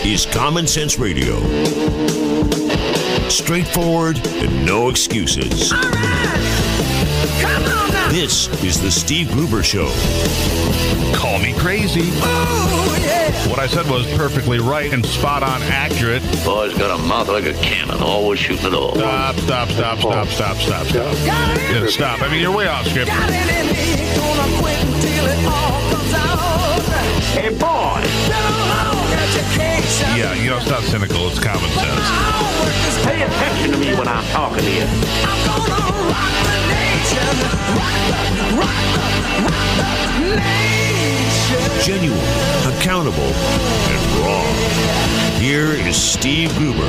is Common Sense Radio. Straightforward and no excuses. All right. Come on now. This is the Steve Gruber Show. Call me crazy. Oh, yeah. What I said was perfectly right and spot on accurate. Boy's got a mouth like a cannon, always shooting it all. Stop. Yeah, stop. I mean, you're way off script. Got it in me. Gonna quit until it all comes out. Hey, boy. Been a long education. Yeah, you know, it's not cynical. It's common But sense. my homework is Pay attention to me when I'm talking to you. I'm gonna rock the nation. Rock the nation. Genuine, accountable, and raw. Here is Steve Gruber.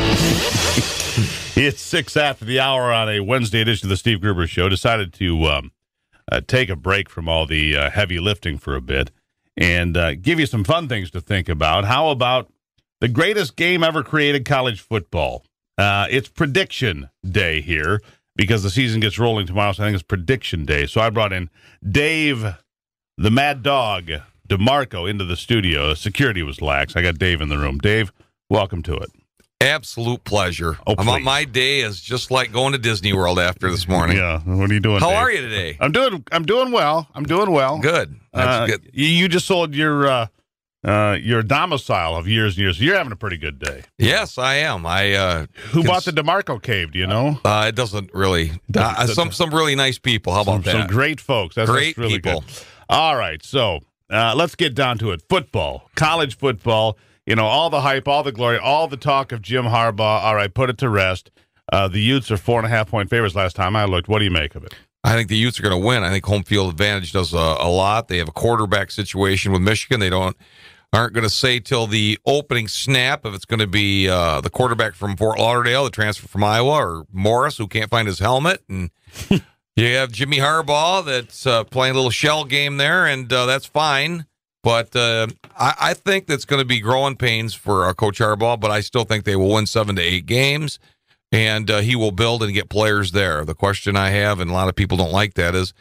It's 6 after the hour on a Wednesday edition of the Steve Gruber Show. Decided to take a break from all the heavy lifting for a bit and give you some fun things to think about. How about the greatest game ever created, college football? It's prediction day here because the season gets rolling tomorrow, so I think it's prediction day. So I brought in Dave, the Mad Dog, DeMarco into the studio. Security was lax. I got Dave in the room. Dave, welcome to it. Absolute pleasure. Oh, please. My day is just like going to Disney World after this morning. Yeah, what are you doing? How Dave? are you today? I'm doing well. Good. That's good. You just sold your domicile of years and years. You're having a pretty good day. Yes, I am. Who bought the DeMarco cave? Do you know? It doesn't really. Some really nice people. How about that? Some great folks. That's Great really people. Good. All right, so let's get down to it. Football, college football. You know, all the hype, all the glory, all the talk of Jim Harbaugh. All right, put it to rest. The Utes are 4.5-point favorites last time I looked. What do you make of it? I think the Utes are going to win. I think home field advantage does a lot. They have a quarterback situation with Michigan. They aren't going to say till the opening snap if it's going to be the quarterback from Fort Lauderdale, the transfer from Iowa, or Morris, who can't find his helmet. And you have Jimmy Harbaugh that's playing a little shell game there, and that's fine. But I think that's going to be growing pains for Coach Harbaugh, but I still think they will win 7 to 8 games, and he will build and get players there. The question I have, and a lot of people don't like that, is,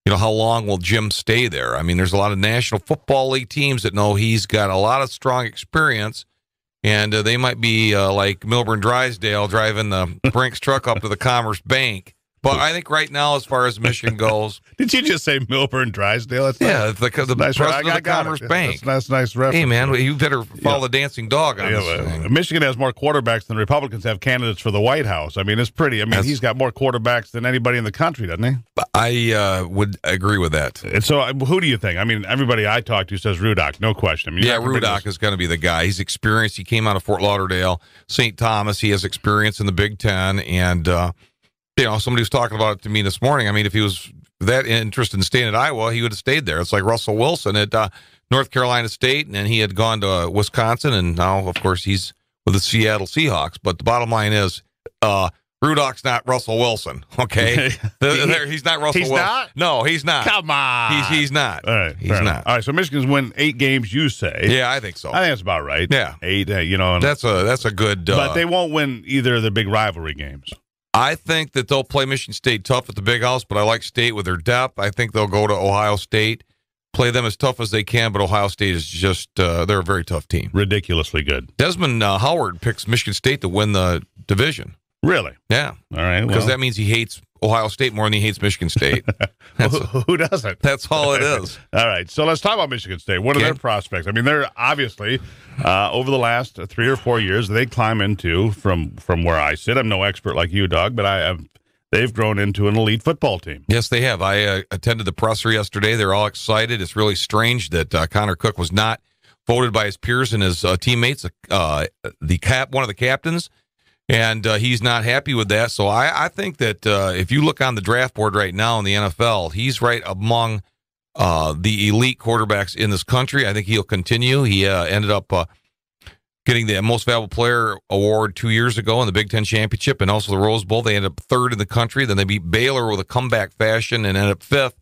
you know, how long will Jim stay there? I mean, there's a lot of National Football League teams that know he's got a lot of strong experience, and they might be like Milburn Drysdale driving the Brinks truck up to the Commerce Bank. But I think right now, as far as Michigan goes... Did you just say Milburn Drysdale? That's yeah, the nice president of the Commerce Bank. That's nice reference. Hey, man, you better follow the dancing dog on this thing. Michigan has more quarterbacks than Republicans have candidates for the White House. I mean, it's pretty. I mean, he's got more quarterbacks than anybody in the country, doesn't he? I would agree with that. And so who do you think? I mean, everybody I talk to says Rudock, no question. I mean, Rudock is going to be the guy. He's experienced. He came out of Fort Lauderdale, St. Thomas. He has experience in the Big Ten, and... you know, somebody was talking about it to me this morning. I mean, if he was that interested in staying at Iowa, he would have stayed there. It's like Russell Wilson at North Carolina State, and then he had gone to Wisconsin, and now, of course, he's with the Seattle Seahawks. But the bottom line is, Rudock's not Russell Wilson, okay? He's not Russell Wilson. Not? No, he's not. Come on. He's not. All right, he's not. All right, so Michigan's win 8 games, you say. Yeah, I think so. I think that's about right. Yeah. 8, you know. That's a good... but they won't win either of the big rivalry games. I think that they'll play Michigan State tough at the Big House, but I like State with their depth. I think they'll go to Ohio State, play them as tough as they can, but Ohio State is just, they're a very tough team. Ridiculously good. Desmond Howard picks Michigan State to win the division. Really? Yeah. All right. Because that means he hates Ohio State more than he hates Michigan State. Who doesn't? That's all it is. All right. So let's talk about Michigan State. What are their prospects? I mean, they're obviously, over the last 3 or 4 years, they climb into, from where I sit, I'm no expert like you, Doug, but they've grown into an elite football team. Yes, they have. I attended the presser yesterday. They're all excited. It's really strange that Connor Cook was not voted by his peers and his teammates, one of the captains. And he's not happy with that. So I think that if you look on the draft board right now in the NFL, he's right among the elite quarterbacks in this country. I think he'll continue. He ended up getting the Most Valuable Player award 2 years ago in the Big Ten Championship and also the Rose Bowl. They ended up 3rd in the country. Then they beat Baylor with a comeback fashion and ended up 5th.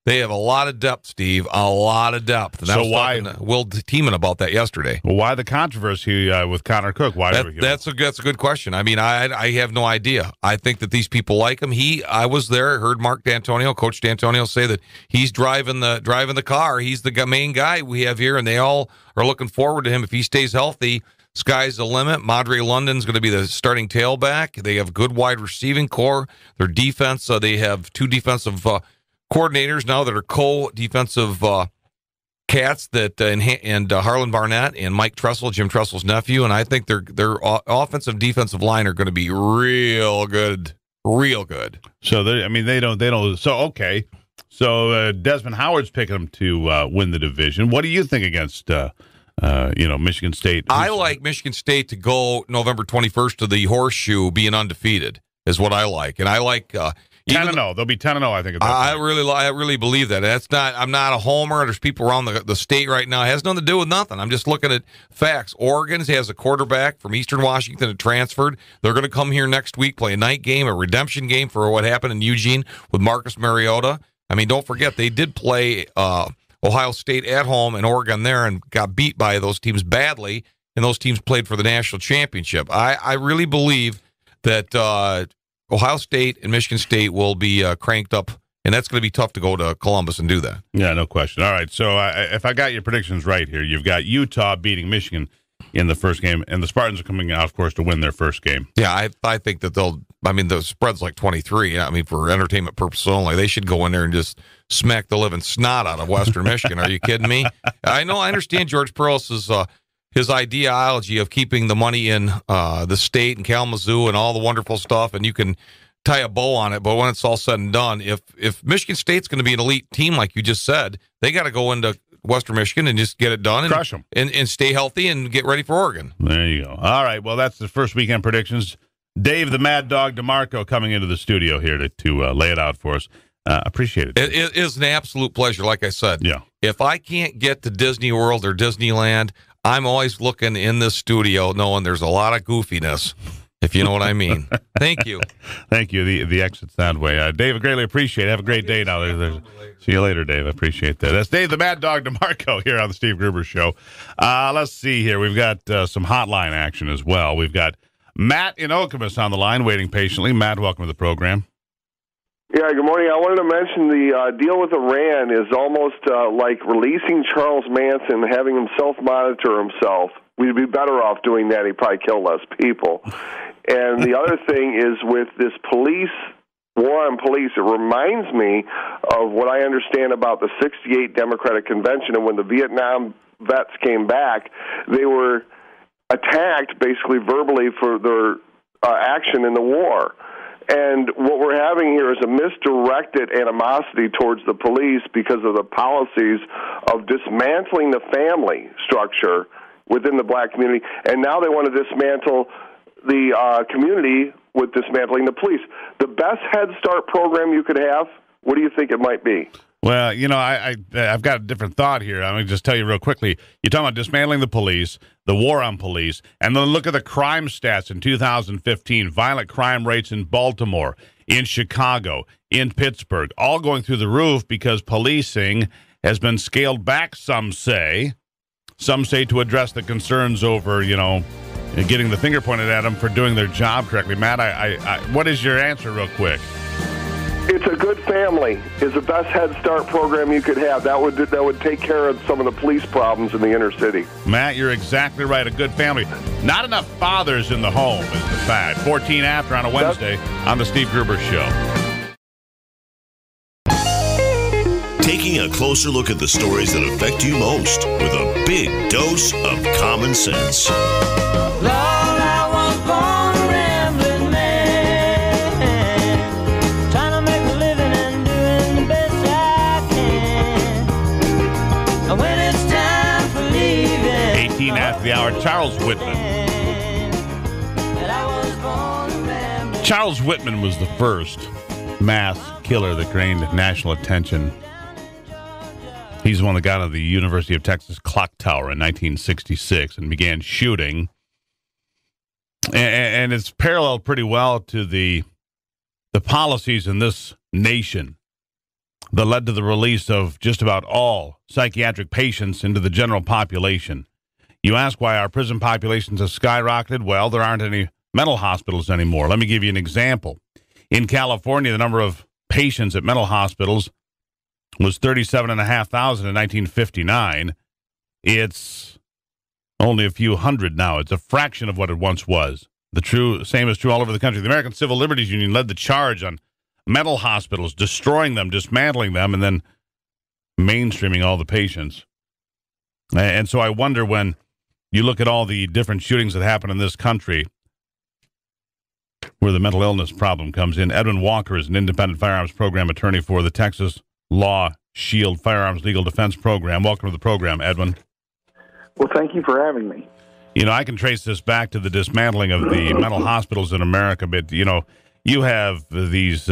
They have a lot of depth, Steve, a lot of depth. And so why? Will Tiemann about that yesterday. Well, why the controversy with Connor Cook? Why? That's a good question. I mean, I have no idea. I think that these people like him. I was there. Heard Coach D'Antonio say that he's driving the car. He's the main guy we have here, and they all are looking forward to him if he stays healthy. sky's the limit. Madre London's going to be the starting tailback. They have good wide receiving core. Their defense, they have two defensive coordinators now that are co-defensive cats that and Harlan Barnett and Mike Tressel, Jim Tressel's nephew, and I think their offensive defensive line are going to be real good. So they don't. So okay. So Desmond Howard's picking them to win the division. What do you think against Michigan State? I like Michigan State to go November 21st to the Horseshoe being undefeated is what I like, and I like 10-0. They'll be 10-0. I think. I really believe that. I'm not a homer. There's people around the state right now. It has nothing to do with nothing. I'm just looking at facts. Oregon has a quarterback from Eastern Washington that transferred. They're going to come here next week, play a night game, a redemption game for what happened in Eugene with Marcus Mariota. I mean, don't forget they did play Ohio State at home and Oregon there and got beat by those teams badly, and those teams played for the national championship. I really believe that Ohio State and Michigan State will be cranked up, and that's going to be tough to go to Columbus and do that. Yeah, no question. All right, so if I got your predictions right here, you've got Utah beating Michigan in the first game, and the Spartans are coming out, of course, to win their first game. Yeah, I think that the spread's like 23. I mean, for entertainment purposes only, they should go in there and just smack the living snot out of Western Michigan. Are you kidding me? I understand George Perles's his ideology of keeping the money in the state and Kalamazoo and all the wonderful stuff, and you can tie a bow on it. But when it's all said and done, if Michigan State's going to be an elite team, like you just said, they got to go into Western Michigan and just get it done and crush them and stay healthy and get ready for Oregon. There you go. All right. Well, that's the first weekend predictions. Dave, the Mad Dog DeMarco, coming into the studio here to lay it out for us. Appreciate it. It is an absolute pleasure. Like I said, yeah. If I can't get to Disney World or Disneyland, I'm always looking in this studio, knowing there's a lot of goofiness, if you know what I mean. Thank you. Thank you. The exit's that way. Dave, I greatly appreciate it. Have a great day now. See you later, Dave. I appreciate that. That's Dave, the Mad Dog DeMarco here on the Steve Gruber Show. Let's see here. We've got some hotline action as well. We've got Matt in Okemos on the line, waiting patiently. Matt, welcome to the program. Yeah, good morning. I wanted to mention the deal with Iran is almost like releasing Charles Manson, having him self-monitor himself. We'd be better off doing that. He'd probably kill less people. And the other thing is with this war on police, it reminds me of what I understand about the 68 Democratic Convention, and when the Vietnam vets came back, they were attacked basically verbally for their action in the war. And what we're having here is a misdirected animosity towards the police because of the policies of dismantling the family structure within the black community. And now they want to dismantle the community with dismantling the police. The best Head Start program you could have, what do you think it might be? Well, I've got a different thought here. I'm going to just tell you real quickly. You're talking about dismantling the police, the war on police, and then look at the crime stats in 2015, violent crime rates in Baltimore, in Chicago, in Pittsburgh, all going through the roof because policing has been scaled back, some say to address the concerns over, getting the finger pointed at them for doing their job correctly. Matt, what is your answer real quick? It's a good family is the best Head Start program you could have. That would take care of some of the police problems in the inner city. Matt, you're exactly right. A good family. Not enough fathers in the home is the fact. 14 after on a Wednesday on the Steve Gruber Show. Taking a closer look at the stories that affect you most with a big dose of common sense. After the hour, Charles Whitman. Charles Whitman was the first mass killer that gained national attention. He's the one that got out of the University of Texas clock tower in 1966 and began shooting. And it's paralleled pretty well to the policies in this nation that led to the release of just about all psychiatric patients into the general population. You ask why our prison populations have skyrocketed? Well, there aren't any mental hospitals anymore. Let me give you an example. In California, the number of patients at mental hospitals was 37,500 in 1959. It's Only a few hundred now. It's a fraction of what it once was. Same is true all over the country. The American Civil Liberties Union led the charge on mental hospitals, destroying them, dismantling them, and then mainstreaming all the patients. And so I wonder, when you look at all the different shootings that happen in this country, where the mental illness problem comes in. Edwin Walker is an independent firearms program attorney for the Texas Law Shield Firearms Legal Defense Program. Welcome to the program, Edwin. Well, thank you for having me. You know, I can trace this back to the dismantling of the mental hospitals in America, but, you know, you have these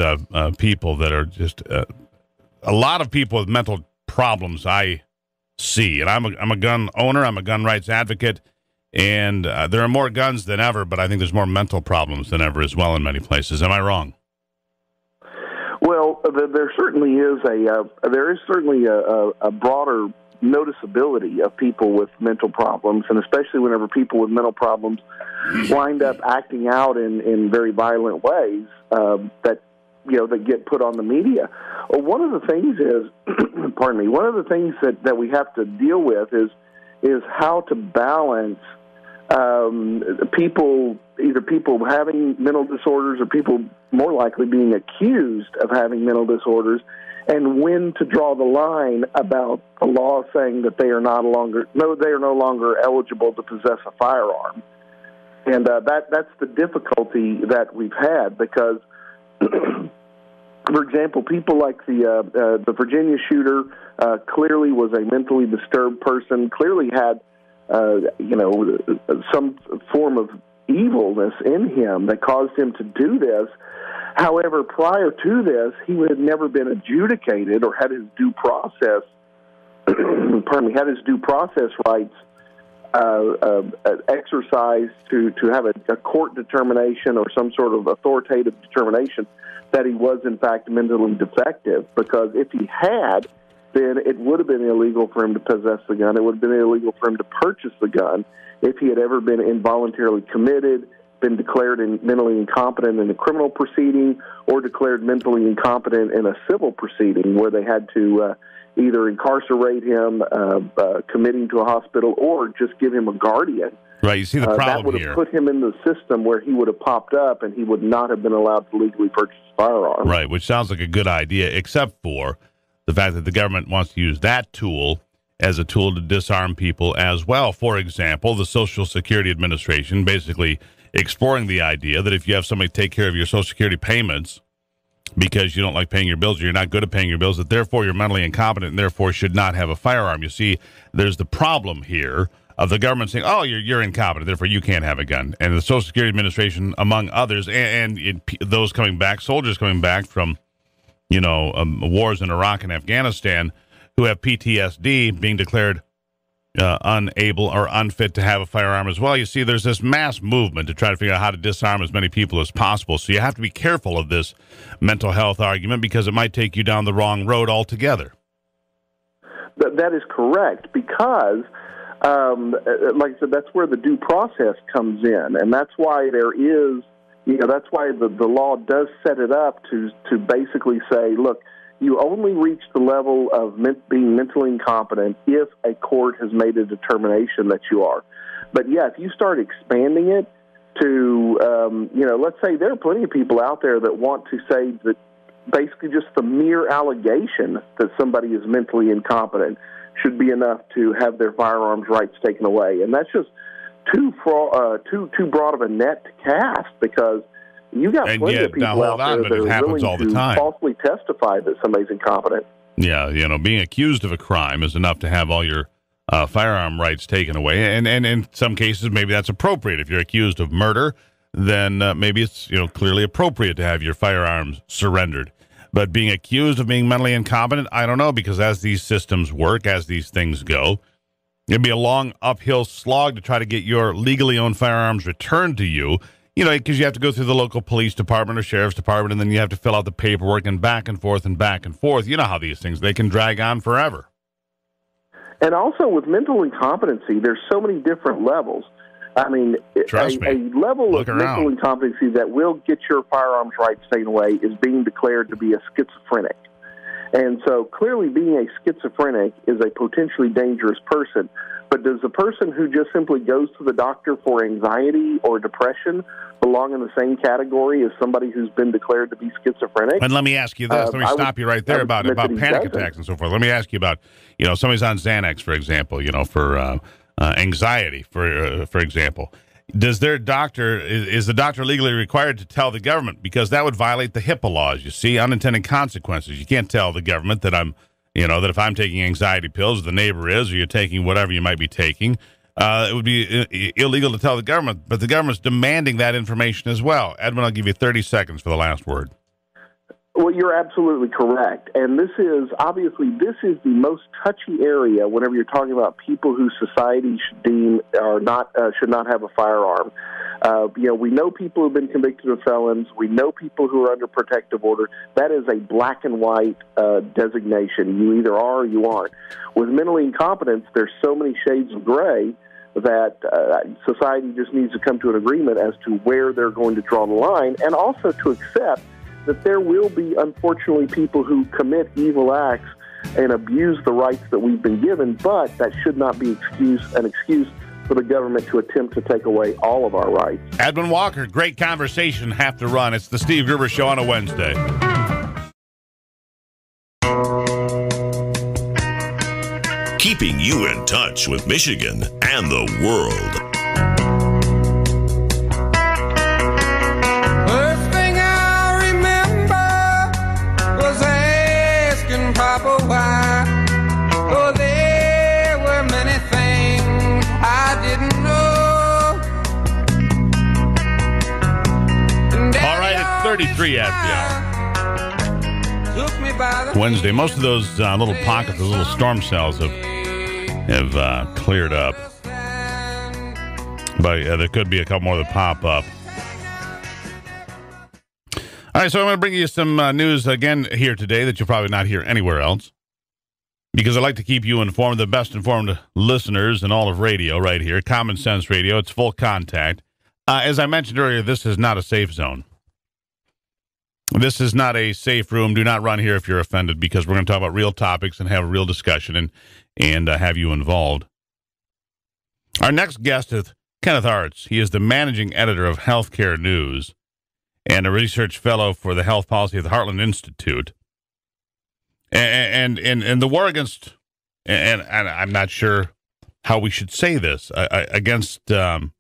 people that are just a lot of people with mental problems I see. And I'm a gun owner. I'm a gun rights advocate. And there are more guns than ever, but I think there's more mental problems than ever as well in many places. Am I wrong? Well, there certainly is a broader noticeability of people with mental problems, and especially whenever people with mental problems wind up acting out in very violent ways that get put on the media. Well, one of the things is, pardon me, one of the things that we have to deal with is how to balance either people having mental disorders or people more likely being accused of having mental disorders, and when to draw the line about the law saying that they are no longer eligible to possess a firearm. And that's the difficulty that we've had, because, for example, people like the Virginia shooter clearly was a mentally disturbed person, clearly had some form of evilness in him that caused him to do this. However, prior to this, he had never been adjudicated or had his due process, had his due process rights exercised to have a court determination or some sort of authoritative determination that he was, in fact, mentally defective. Because if he had, then it would have been illegal for him to possess the gun. It would have been illegal for him to purchase the gun if he had ever been involuntarily committed, been declared mentally incompetent in a criminal proceeding, or declared mentally incompetent in a civil proceeding where they had to either incarcerate him, committing to a hospital, or just give him a guardian. Right, you see the problem that would have here. put him in the system where he would have popped up and he would not have been allowed to legally purchase a firearm. Right, which sounds like a good idea, except for the fact that the government wants to use that tool as a tool to disarm people as well. For example, the Social Security Administration basically exploring the idea that if you have somebody take care of your Social Security payments because you don't like paying your bills or you're not good at paying your bills, that therefore you're mentally incompetent and therefore should not have a firearm. You see, there's the problem here of the government saying, oh, you're incompetent, therefore you can't have a gun. And the Social Security Administration, among others, and those coming back, soldiers coming back from wars in Iraq and Afghanistan who have PTSD being declared unable or unfit to have a firearm as well. You see, there's this mass movement to try to figure out how to disarm as many people as possible. So you have to be careful of this mental health argument because it might take you down the wrong road altogether. That is correct, because, like I said, that's where the due process comes in, and that's why there is, that's why the law does set it up to basically say, look, you only reach the level of being mentally incompetent if a court has made a determination that you are. But, yeah, if you start expanding it to, let's say there are plenty of people out there that want to say that basically just the mere allegation that somebody is mentally incompetent should be enough to have their firearms rights taken away. And that's just too broad of a net to cast, because you got plenty of people out there that are willing to falsely testify that somebody's incompetent. Yeah, being accused of a crime is enough to have all your firearm rights taken away. And in some cases, maybe that's appropriate. If you're accused of murder, then maybe it's clearly appropriate to have your firearms surrendered. But being accused of being mentally incompetent, I don't know, because as these systems work, as these things go, it'd be a long uphill slog to try to get your legally owned firearms returned to you. Because you have to go through the local police department or sheriff's department, and then you have to fill out the paperwork and back and forth and back and forth. You know how these things, they can drag on forever. And also with mental incompetency, there's so many different levels. I mean, a level of mental incompetency that will get your firearms rights taken away is being declared to be a schizophrenic. And so clearly being a schizophrenic is a potentially dangerous person. But does the person who just simply goes to the doctor for anxiety or depression belong in the same category as somebody who's been declared to be schizophrenic? And let me ask you this. Let me stop you right there about panic attacks and so forth. Let me ask you about, somebody's on Xanax, for example, for anxiety, for example. Does their doctor, is the doctor legally required to tell the government? Because that would violate the HIPAA laws, you see, unintended consequences. You can't tell the government that that if I'm taking anxiety pills, the neighbor is, or you're taking whatever you might be taking, it would be illegal to tell the government, but the government's demanding that information as well. Edwin, I'll give you 30 seconds for the last word. Well, you're absolutely correct. And this is the most touchy area whenever you're talking about people who society should deem should not have a firearm. We know people who've been convicted of felons. We know people who are under protective order. That is a black and white designation. You either are or you aren't. With mentally incompetence, there's so many shades of gray that society just needs to come to an agreement as to where they're going to draw the line, and also to accept that there will be, unfortunately, people who commit evil acts and abuse the rights that we've been given, but that should not be an excuse for the government to attempt to take away all of our rights. Edwin Walker, great conversation. Have to run. It's the Steve Gruber Show on a Wednesday. Keeping you in touch with Michigan and the world. First thing I remember was asking Papa why. Oh, there were many things I didn't know. All right, it's 33 after the hour. Wednesday. Most of those little pockets, those little storm cells have cleared up. But there could be a couple more that pop up. All right, so I'm going to bring you some news again here today that you'll probably not hear anywhere else, because I like to keep you informed, the best informed listeners in all of radio right here, Common Sense Radio. It's full contact. As I mentioned earlier, this is not a safe zone. This is not a safe room. Do not run here if you're offended, because we're going to talk about real topics and have a real discussion and have you involved. Our next guest is Kenneth Artz. He is the managing editor of Healthcare News and a research fellow for the health policy of the Heartland Institute. And the war against, and I'm not sure how we should say this, against kratom.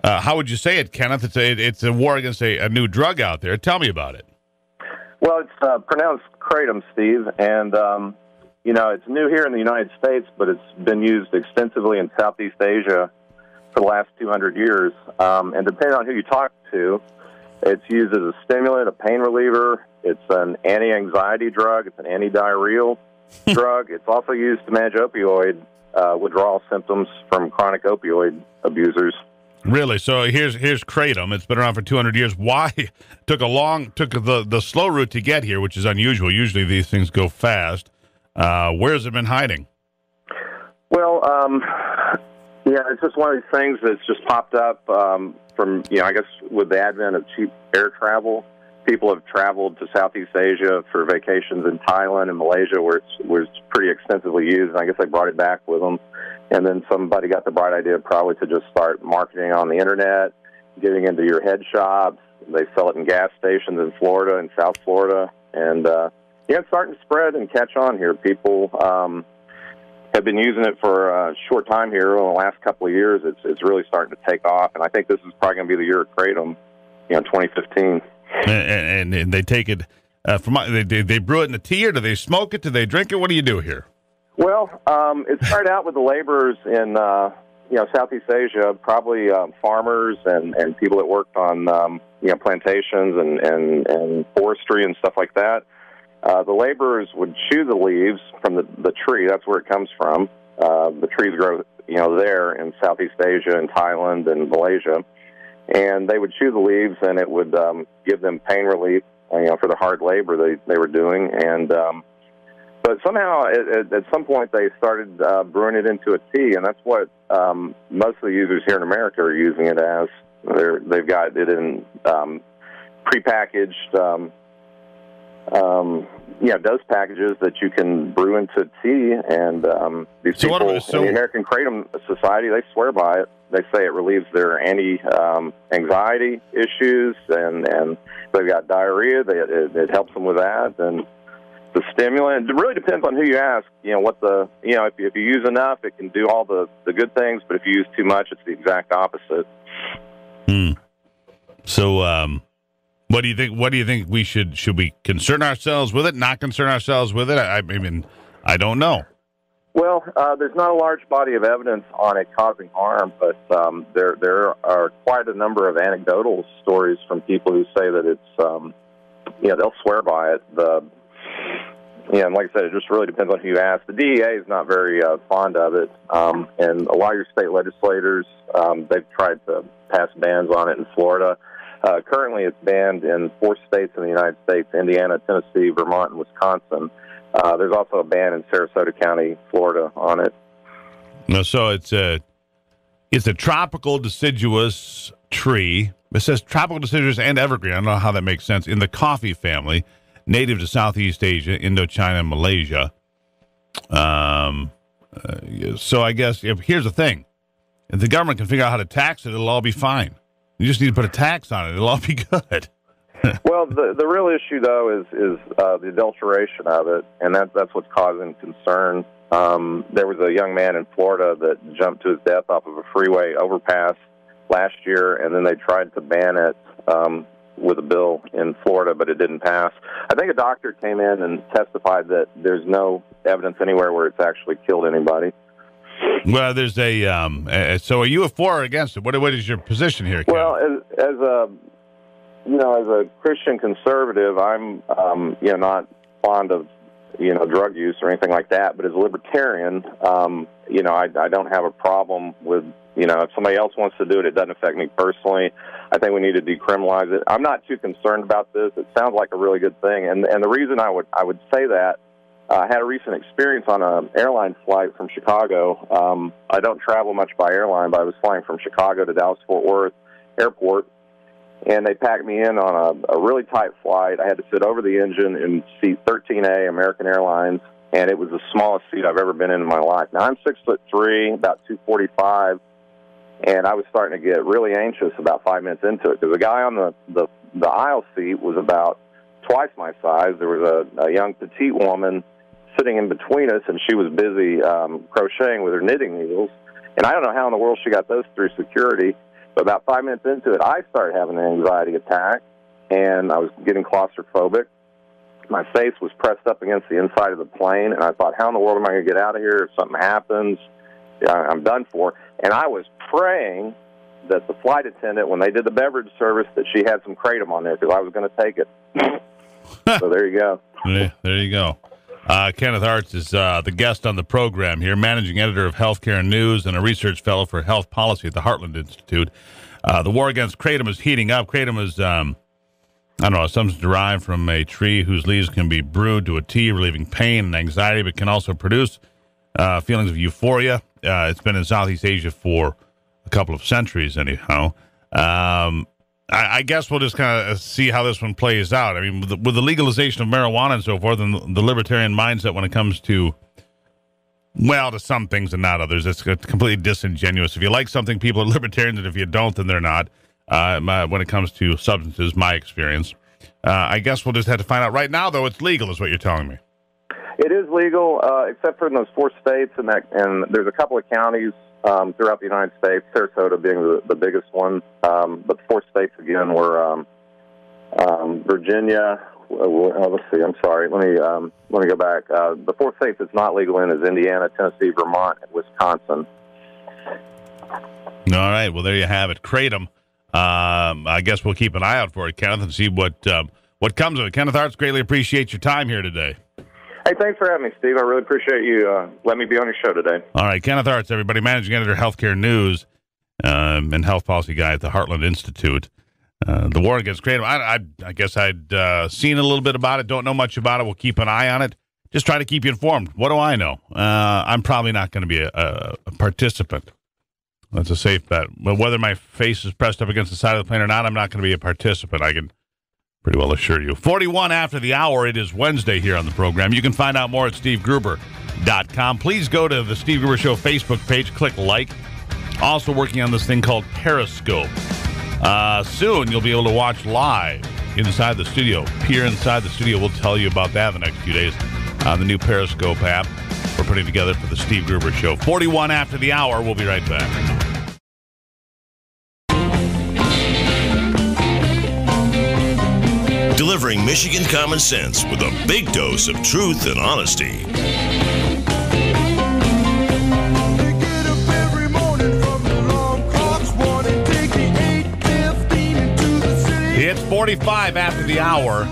How would you say it, Kenneth? It's a war against a new drug out there. Tell me about it. Well, it's pronounced kratom, Steve, and it's new here in the United States, but it's been used extensively in Southeast Asia for the last 200 years. And depending on who you talk to, it's used as a stimulant, a pain reliever. It's an anti-anxiety drug. It's an anti-diarrheal drug. It's also used to manage opioid withdrawal symptoms from chronic opioid abusers. Really? So here's kratom. It's been around for 200 years. Why took the slow route to get here, which is unusual. Usually these things go fast. Where has it been hiding? Well, it's just one of these things that's just popped up from, I guess with the advent of cheap air travel. People have traveled to Southeast Asia for vacations in Thailand and Malaysia, where it was pretty extensively used, and I guess they brought it back with them. And then somebody got the bright idea probably to just start marketing on the Internet, getting into your head shops. They sell it in gas stations in Florida and South Florida. And, it's starting to spread and catch on here. People have been using it for a short time here. In the last couple of years, it's really starting to take off. And I think this is probably going to be the year of kratom, 2015. And they take it they brew it in a tea, or do they smoke it? Do they drink it? What do you do here? Well, it started out with the laborers in, Southeast Asia, probably farmers and people that worked on, plantations and forestry and stuff like that. The laborers would chew the leaves from the tree. That's where it comes from. The trees grow, there in Southeast Asia and Thailand and Malaysia. And they would chew the leaves, and it would give them pain relief, for the hard labor they were doing. And but somehow, at some point, they started brewing it into a tea, and that's what most of the users here in America are using it as. They've got it in prepackaged dose packages that you can brew into tea. And these people in the American Kratom Society, they swear by it. They say it relieves their anxiety issues, and they've got diarrhea. It helps them with that, and the stimulant. It really depends on who you ask. If you use enough, it can do all the good things, but if you use too much, it's the exact opposite. So, what do you think? What do you think we should we concern ourselves with it? Not concern ourselves with it? I mean, I don't know. Well, there's not a large body of evidence on it causing harm, but there are quite a number of anecdotal stories from people who say that it's, they'll swear by it. And like I said, it just really depends on who you ask. The DEA is not very fond of it, and a lot of your state legislators, they've tried to pass bans on it in Florida. Currently, it's banned in 4 states in the United States: Indiana, Tennessee, Vermont, and Wisconsin. There's also a ban in Sarasota County, Florida, on it. No, so it's a tropical deciduous tree. It says tropical deciduous and evergreen. I don't know how that makes sense. In the coffee family, native to Southeast Asia, Indochina, and Malaysia. So I guess here's the thing: if the government can figure out how to tax it, it'll all be fine. You just need to put a tax on it; it'll all be good. Well, the real issue, though, is the adulteration of it, and that's what's causing concern. There was a young man in Florida that jumped to his death off of a freeway overpass last year, and then they tried to ban it with a bill in Florida, but it didn't pass. I think a doctor came in and testified that there's no evidence anywhere where it's actually killed anybody. Well, there's so are you for or against it? What is your position here, Ken? Well, as a Christian conservative, I'm, not fond of, drug use or anything like that. But as a libertarian, I don't have a problem with, if somebody else wants to do it, it doesn't affect me personally. I think we need to decriminalize it. I'm not too concerned about this. It sounds like a really good thing. And the reason I would say that, I had a recent experience on an airline flight from Chicago. I don't travel much by airline, but I was flying from Chicago to Dallas-Fort Worth Airport. And they packed me in on a really tight flight. I had to sit over the engine in seat 13A, American Airlines, and it was the smallest seat I've ever been in my life. Now, I'm 6'3", about 245, and I was starting to get really anxious about 5 minutes into it because the guy on the aisle seat was about twice my size. There was a young petite woman sitting in between us, and she was busy crocheting with her knitting needles. And I don't know how in the world she got those through security. But about 5 minutes into it, I started having an anxiety attack, and I was getting claustrophobic. My face was pressed up against the inside of the plane, and I thought, how in the world am I going to get out of here if something happens? I'm done for. And I was praying that the flight attendant, when they did the beverage service, that she had some Kratom on there because I was going to take it. So there you go. There you go. Kenneth Artz is the guest on the program here, managing editor of Healthcare News and a research fellow for health policy at the Heartland Institute. The war against Kratom is heating up. Kratom is, a substance derived from a tree whose leaves can be brewed to a tea, relieving pain and anxiety, but can also produce feelings of euphoria. It's been in Southeast Asia for a couple of centuries, anyhow. I guess we'll just kind of see how this one plays out. I mean, with the legalization of marijuana and so forth, and the libertarian mindset when it comes to, to some things and not others, it's completely disingenuous. If you like something, people are libertarians, and if you don't, then they're not. When it comes to substances, my experience. I guess we'll just have to find out. Right now, though, it's legal, is what you're telling me. It is legal, except for in those 4 states, and there's a couple of counties throughout the United States, Sarasota being the biggest one. But the 4 states, again, were Virginia. Let's see. I'm sorry. Let me go back. The 4 states it's not legal in is Indiana, Tennessee, Vermont, and Wisconsin. All right. Well, there you have it. Kratom. I guess we'll keep an eye out for it, Kenneth, and see what comes of it. Kenneth Artz, greatly appreciate your time here today. Hey, thanks for having me, Steve. I really appreciate you letting me be on your show today. All right, Kenneth Artz, everybody, managing editor, Healthcare News, and health policy guy at the Heartland Institute. The war against Kratom, I guess I'd seen a little bit about it, don't know much about it. We'll keep an eye on it. Just try to keep you informed. What do I know? I'm probably not going to be a participant. That's a safe bet. But whether my face is pressed up against the side of the plane or not, I'm not going to be a participant. I can Pretty well assure you. 41 after the hour. It is Wednesday here on the program. You can find out more at stevegruber.com. Please go to the Steve Gruber Show Facebook page. Click like. Also working on this thing called Periscope. Soon you'll be able to watch live inside the studio. Peer inside the studio. We'll tell you about that in the next few days on the new Periscope app we're putting together for the Steve Gruber Show. 41 after the hour. We'll be right back. Delivering Michigan common sense with a big dose of truth and honesty. It's 45 after the hour.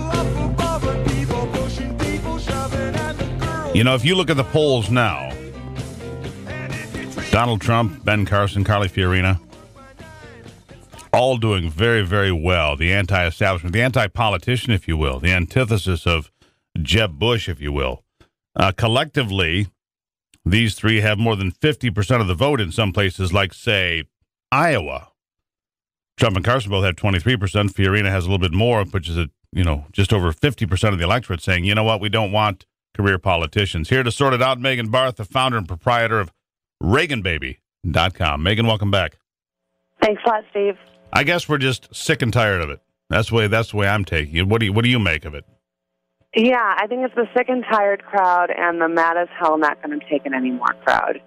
You know, if you look at the polls now, Donald Trump, Ben Carson, Carly Fiorina, all doing very, very well. The anti-establishment, the anti-politician, if you will, the antithesis of Jeb Bush, if you will. Collectively, these three have more than 50% of the vote in some places like, say, Iowa. Trump and Carson both have 23%. Fiorina has a little bit more, which is, just over 50% of the electorate saying, you know what, we don't want career politicians. Here to sort it out, Megan Barth, the founder and proprietor of ReaganBaby.com. Megan, welcome back. Thanks a lot, Steve. I guess we're just sick and tired of it. That's the way I'm taking it. What do you make of it? Yeah, I think it's the sick and tired crowd and the mad as hell not going to take it anymore crowd.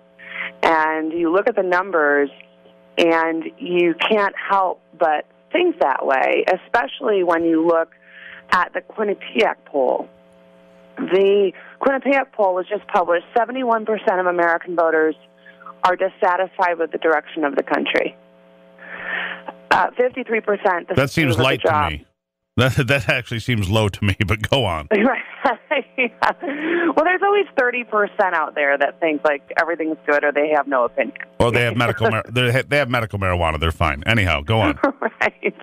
And you look at the numbers, and you can't help but think that way, especially when you look at the Quinnipiac poll. The Quinnipiac poll was just published. 71% of American voters are dissatisfied with the direction of the country. 53%. That seems light to me. That actually seems low to me, but go on. Right. Yeah. Well, there's always 30% out there that think like everything's good, or they have no opinion. Or they have medical they have medical marijuana. They're fine. Anyhow, go on. Right.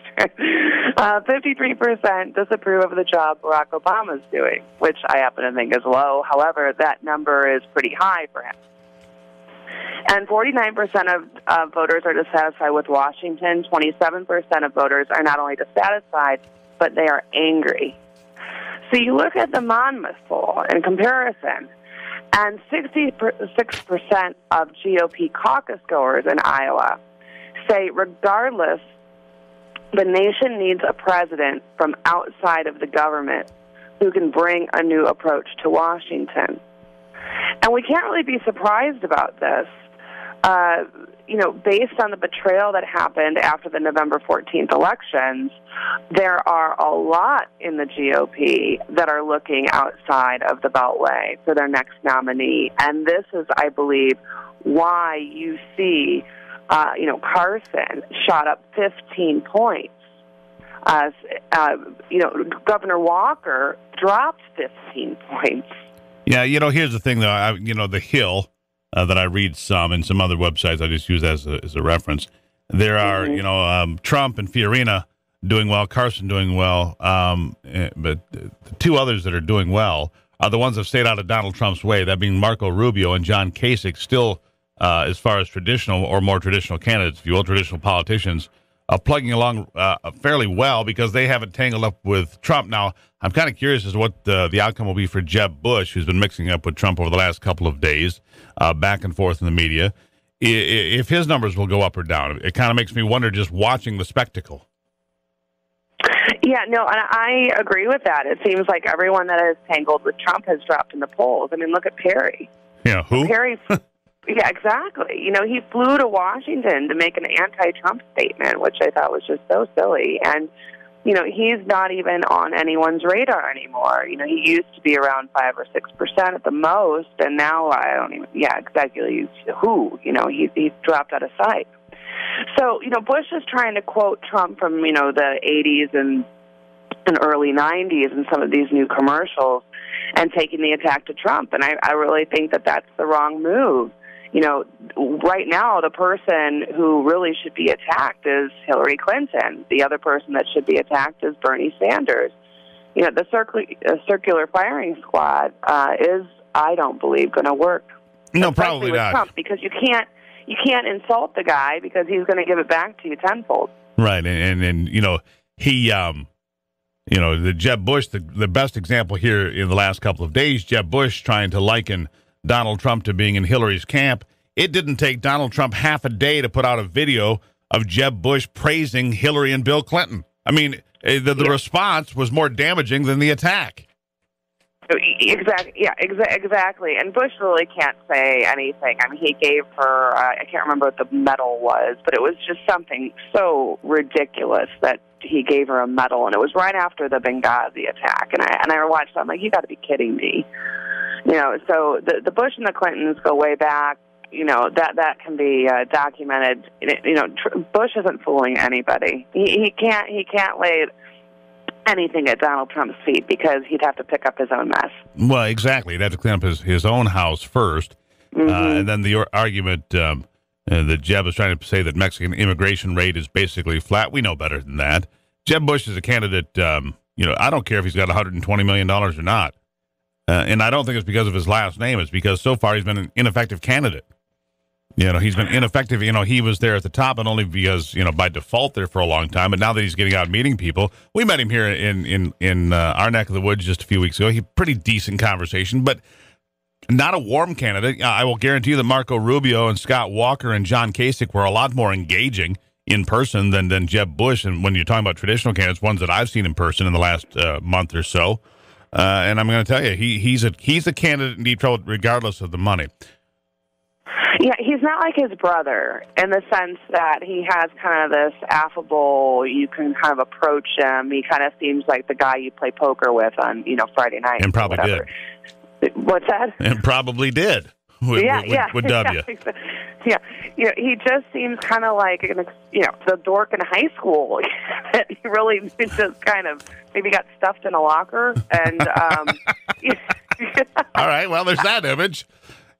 53% disapprove of the job Barack Obama's doing, which I happen to think is low. However, that number is pretty high for him. And 49% of voters are dissatisfied with Washington. 27% of voters are not only dissatisfied, but they are angry. So you look at the Monmouth poll in comparison, and 66% of GOP caucus goers in Iowa say regardless, the nation needs a president from outside of the government who can bring a new approach to Washington. And we can't really be surprised about this. Based on the betrayal that happened after the November 14th elections, there are a lot in the GOP that are looking outside of the Beltway for their next nominee. And this is, I believe, why you see, Carson shot up 15 points. Governor Walker dropped 15 points. Yeah, here's the thing, though. The Hill that I read some and some other websites I just use as a reference. There are, Trump and Fiorina doing well, Carson doing well, but the two others that are doing well are the ones that stayed out of Donald Trump's way, that being Marco Rubio and John Kasich, still, as far as traditional or more traditional candidates, if you will, traditional politicians, plugging along fairly well because they haven't tangled up with Trump. Now, I'm kind of curious as to what the outcome will be for Jeb Bush, who's been mixing up with Trump over the last couple of days, back and forth in the media. If his numbers will go up or down, it kind of makes me wonder just watching the spectacle. Yeah, no, and I agree with that. It seems like everyone that is tangled with Trump has dropped in the polls. I mean, look at Perry. Yeah, who? Perry. Yeah, exactly. He flew to Washington to make an anti-Trump statement, which I thought was just so silly. And, he's not even on anyone's radar anymore. He used to be around 5 or 6% at the most, and now I don't even, exactly who, he's dropped out of sight. So, Bush is trying to quote Trump from, the 80s and early 90s and some of these new commercials and taking the attack to Trump. And I really think that that's the wrong move. Right now, the person who really should be attacked is Hillary Clinton. The other person that should be attacked is Bernie Sanders. The circular firing squad is, I don't believe, going to work. No, probably with not. Trump, because you can't insult the guy because he's going to give it back to you tenfold. Right, and he You know, the Jeb Bush, the best example here in the last couple of days, Jeb Bush trying to liken Donald Trump to being in Hillary's camp. It didn't take Donald Trump half a day to put out a video of Jeb Bush praising Hillary and Bill Clinton. I mean, the response was more damaging than the attack. Exactly. Yeah, exactly. And Bush really can't say anything. I mean, he gave her, I can't remember what the medal was, but it was just something so ridiculous that he gave her a medal. And it was right after the Benghazi attack. And I watched that. I'm like, you got to be kidding me. You know, so the Bush and the Clintons go way back. You know, that can be documented. You know, Bush isn't fooling anybody. He can't lay anything at Donald Trump's feet because he'd have to pick up his own mess. Well, exactly. He'd have to clean up his own house first. And then the argument that Jeb is trying to say that Mexican immigration rate is basically flat. We know better than that. Jeb Bush is a candidate, you know, I don't care if he's got $120 million or not. And I don't think it's because of his last name. It's because so far he's been an ineffective candidate. You know, he's been ineffective. You know, he was there at the top and only because, you know, by default there for a long time. But now that he's getting out meeting people, we met him here in our neck of the woods just a few weeks ago. He pretty decent conversation, but not a warm candidate. I will guarantee you that Marco Rubio and Scott Walker and John Kasich were a lot more engaging in person than Jeb Bush. And when you're talking about traditional candidates, ones that I've seen in person in the last month or so, and I'm going to tell you, he's a candidate in deep trouble regardless of the money. Yeah, he's not like his brother in the sense that he has kind of this affable, you can kind of approach him. He kind of seems like the guy you play poker with on, you know, Friday night. And probably did. What's that? And probably did. With W. Yeah, you know, he just seems kind of like, you know, the dork in high school. He really just kind of maybe got stuffed in a locker. And all right, well, there's that image.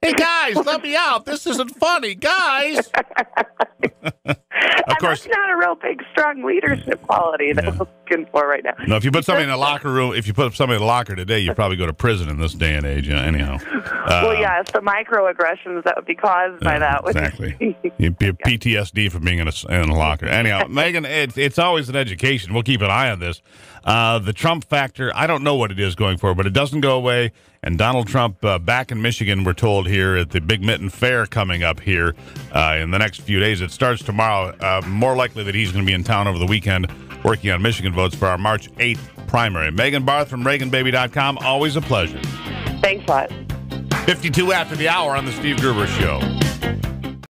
Hey, guys, let me out. This isn't funny, guys. Of course, that's not a real big, strong leadership quality that we're looking for right now. No, if you put somebody in a locker room, if you put somebody in a locker today, you probably go to prison in this day and age. Anyhow. Well, yeah, it's the microaggressions that would be caused by that. Exactly. PTSD from being in a locker. Anyhow, Megan, it's always an education. We'll keep an eye on this. The Trump factor, I don't know what it is going forward, but it doesn't go away. And Donald Trump back in Michigan, we're told here at the Big Mitten Fair coming up here in the next few days. It starts tomorrow. More likely that he's going to be in town over the weekend working on Michigan votes for our March 8th primary. Megan Barth from ReaganBaby.com. Always a pleasure. Thanks a lot. 52 after the hour on the Steve Gruber Show.